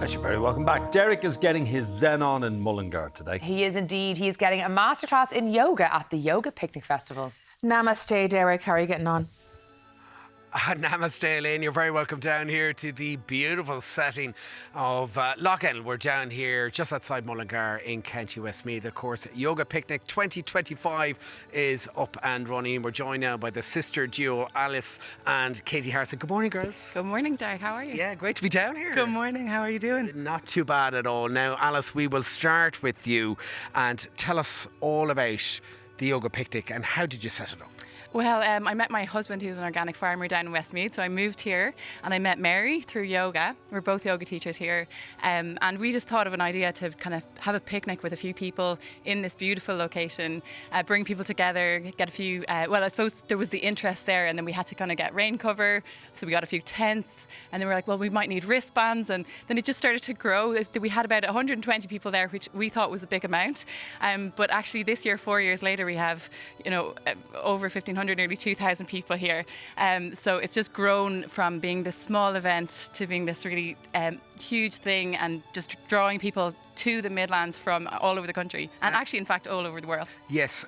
Yes, you're very welcome back. Derek is getting his Zen on in Mullingar today. He is indeed. He's getting a masterclass in yoga at the Yoga Picnic Festival. Namaste, Derek. How are you getting on? Namaste, Elaine. You're very welcome down here to the beautiful setting of Lough. We're down here just outside Mullingar in County Westmeath. Of course, Yoga Picnic 2025 is up and running. We're joined now by the sister duo Alice and Katie Harrison. Good morning, girls. Good morning, Derek. How are you? Yeah, great to be down here. Good morning. How are you doing? Not too bad at all. Now, Alice, we will start with you and tell us all about the Yoga Picnic and how did you set it up? Well, I met my husband, who's an organic farmer down in Westmeath. So I moved here and I met Mary through yoga. We're both yoga teachers here. And we just thought of an idea to kind of have a picnic with a few people in this beautiful location, bring people together, get a few, well, I suppose there was the interest there, and then we had to kind of get rain cover. So we got a few tents, and then we're like, well, we might need wristbands. And then it just started to grow. We had about 120 people there, which we thought was a big amount. But actually this year, 4 years later, we have, over 1,500, nearly 2,000 people here. So it's just grown from being this small event to being this really huge thing, and just drawing people to the Midlands from all over the country, and actually, in fact, all over the world. Yes,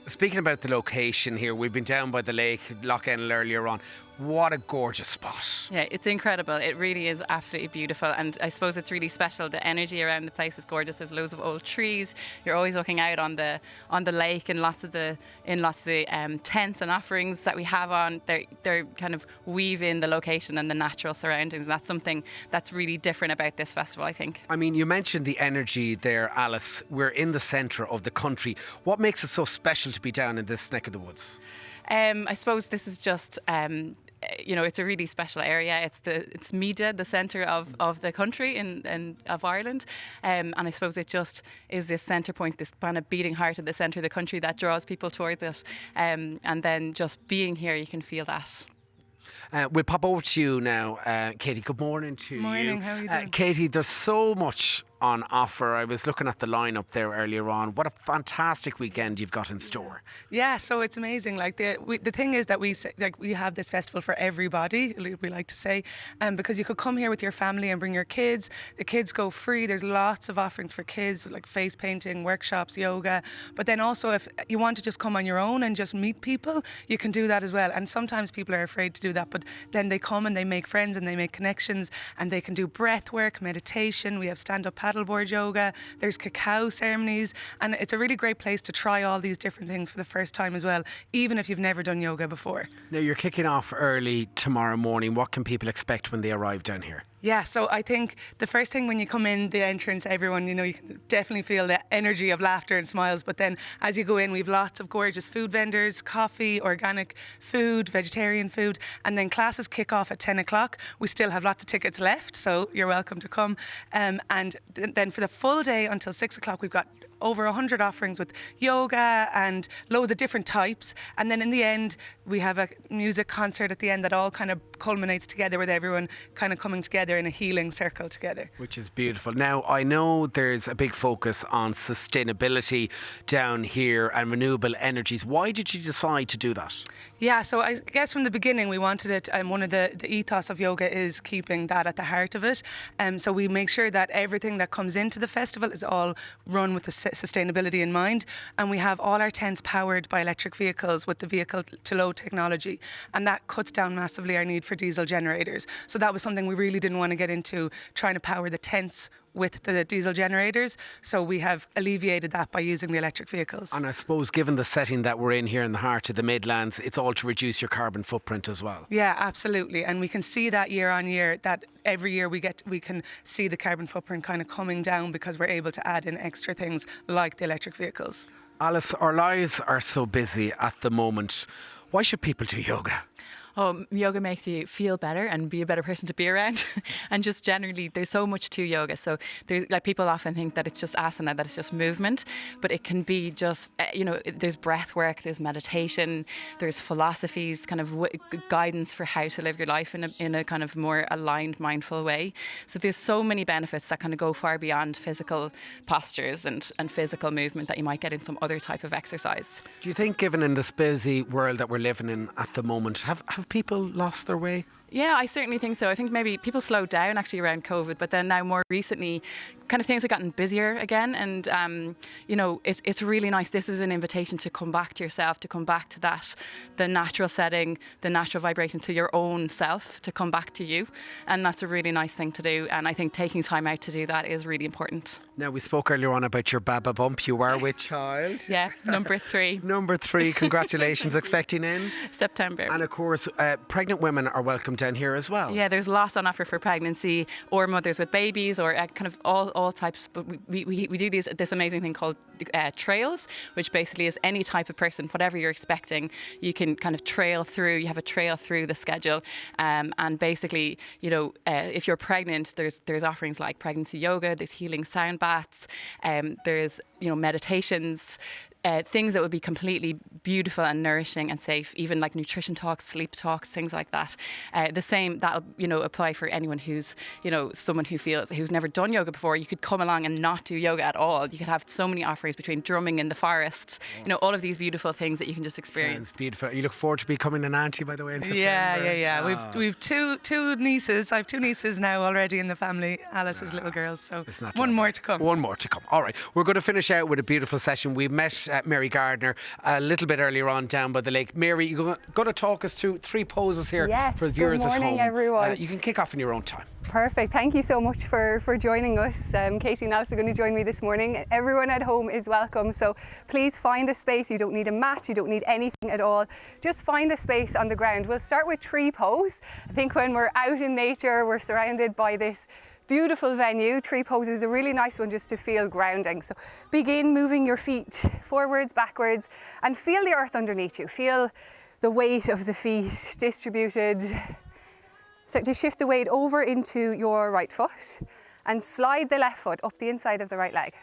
speaking about the location here, we've been down by the lake, Lough earlier on. What a gorgeous spot. Yeah, it's incredible. It really is absolutely beautiful, and I suppose it's really special. The energy around the place is gorgeous. There's loads of old trees. You're always looking out on the lake, and lots of the tents and offerings that we have on. They're kind of weave in the location and the natural surroundings. That's something that's really different about this festival, I think. I mean, you mentioned the energy there, Alice. We're in the centre of the country. What makes it so special to be down in this neck of the woods? I suppose this is just it's a really special area. It's Media, the centre of the country and of Ireland, and I suppose it just is this centre point, this kind of beating heart of the centre of the country that draws people towards it, and then just being here, you can feel that. We'll pop over to you now, Katie. Good morning to you. Morning. How are you doing? Katie, there's so much on offer. I was looking at the lineup there earlier on. What a fantastic weekend you've got in store. Yeah, so it's amazing. Like the thing is that we have this festival for everybody, we like to say, because you could come here with your family and bring your kids. The kids go free. There's lots of offerings for kids, like face painting, workshops, yoga. But then also, if you want to just come on your own and just meet people, you can do that as well. And sometimes people are afraid to do that, but then they come and they make friends and they make connections, and they can do breath work, meditation. We have stand-up paddleboard yoga, there's cacao ceremonies, and it's a really great place to try all these different things for the first time as well, even if you've never done yoga before. Now, you're kicking off early tomorrow morning. What can people expect when they arrive down here? Yeah, so I think the first thing when you come in the entrance, everyone, you can definitely feel the energy of laughter and smiles. But then as you go in, we've lots of gorgeous food vendors, coffee, organic food, vegetarian food, and then classes kick off at 10 o'clock. We still have lots of tickets left, so you're welcome to come. And then for the full day until 6 o'clock, we've got over 100 offerings with yoga and loads of different types. And then in the end, we have a music concert at the end that all kind of culminates together with everyone kind of coming together in a healing circle together. Which is beautiful. Now, I know there's a big focus on sustainability down here and renewable energies. Why did you decide to do that? Yeah, so I guess from the beginning we wanted it, and one of the ethos of yoga is keeping that at the heart of it. So we make sure that everything that comes into the festival is all run with the sustainability in mind, and we have all our tents powered by electric vehicles with the vehicle to load technology, and that cuts down massively our need for diesel generators. So that was something we really didn't want to get into, trying to power the tents with the diesel generators, so we have alleviated that by using the electric vehicles. And I suppose given the setting that we're in here in the heart of the Midlands, it's all to reduce your carbon footprint as well. Yeah, absolutely, and we can see that year on year, that every year we can see the carbon footprint kind of coming down because we're able to add in extra things like the electric vehicles. Alice, our lives are so busy at the moment. Why should people do yoga? Yoga makes you feel better and be a better person to be around. And just generally, there's so much to yoga. So there's, like, people often think that it's just asana, that it's just movement, but it can be just, there's breath work, there's meditation, there's philosophies, kind of guidance for how to live your life in a kind of more aligned, mindful way. So there's so many benefits that kind of go far beyond physical postures and physical movement that you might get in some other type of exercise. Do you think, given in this busy world that we're living in at the moment, have people lost their way? Yeah, I certainly think so. I think maybe people slowed down actually around COVID, but then now more recently, kind of things have gotten busier again. And, you know, it's really nice. This is an invitation to come back to yourself, to come back to that, the natural setting, the natural vibration, to your own self, to come back to you. And that's a really nice thing to do. And I think taking time out to do that is really important. Now, we spoke earlier on about your Baba bump. You are with child. Yeah, number 3. Number 3, congratulations, expecting in September. And of course, pregnant women are welcome down here as well. Yeah, there's lots on offer for pregnancy or mothers with babies or kind of all types. But we do this amazing thing called trails, which basically is any type of person, whatever you're expecting, you can kind of trail through. You have a trail through the schedule, and basically, you know, if you're pregnant, there's offerings like pregnancy yoga, there's healing sound baths, there's, you know, meditations. Things that would be completely beautiful and nourishing and safe, even like nutrition talks, sleep talks, things like that. The same that'll, you know, apply for anyone who's, you know, someone who's never done yoga before. You could come along and not do yoga at all. You could have so many offerings between drumming in the forests, you know, all of these beautiful things that you can just experience. Sounds beautiful. You look forward to becoming an auntie, by the way, in September. Yeah. Oh. We've two nieces. I have 2 nieces now already in the family. Alice's little girls. So not one lovely? more to come. One more to come. All right. We're going to finish out with a beautiful session. We met Mary Gardner a little bit earlier on down by the lake. Mary, you're going to talk us through 3 poses here Yes, for the viewers good morning, at home. everyone. You can kick off in your own time. Perfect. Thank you so much for joining us. Katie and Alice are going to join me this morning. Everyone at home is welcome. So please find a space. You don't need a mat. You don't need anything at all. Just find a space on the ground. We'll start with tree pose. I think when we're out in nature, we're surrounded by this beautiful venue. Tree pose is a really nice one just to feel grounding. So begin moving your feet forwards, backwards, and feel the earth underneath you. Feel the weight of the feet distributed. Start to shift the weight over into your right foot and slide the left foot up the inside of the right leg.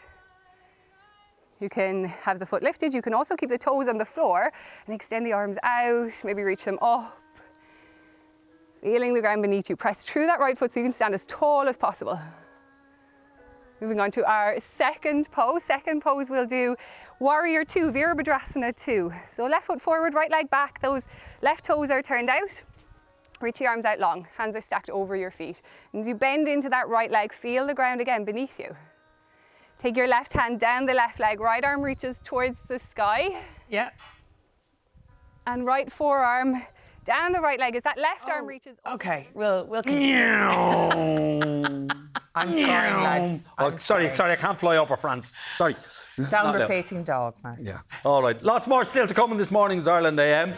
You can have the foot lifted. You can also keep the toes on the floor and extend the arms out, maybe reach them up. Feeling the ground beneath you. Press through that right foot so you can stand as tall as possible. Moving on to our second pose. Second pose we'll do Warrior 2, Virabhadrasana 2. So left foot forward, right leg back. Those left toes are turned out. Reach your arms out long. Hands are stacked over your feet. And you bend into that right leg. Feel the ground again beneath you. Take your left hand down the left leg. Right arm reaches towards the sky. Yeah. And right forearm down the right leg as that left arm reaches up. Okay, we'll continue. I'm trying, lads. Oh, sorry, I can't fly over France. Sorry. Downward facing dog, Mark. Yeah. All right. Lots more still to come in this morning's Ireland AM.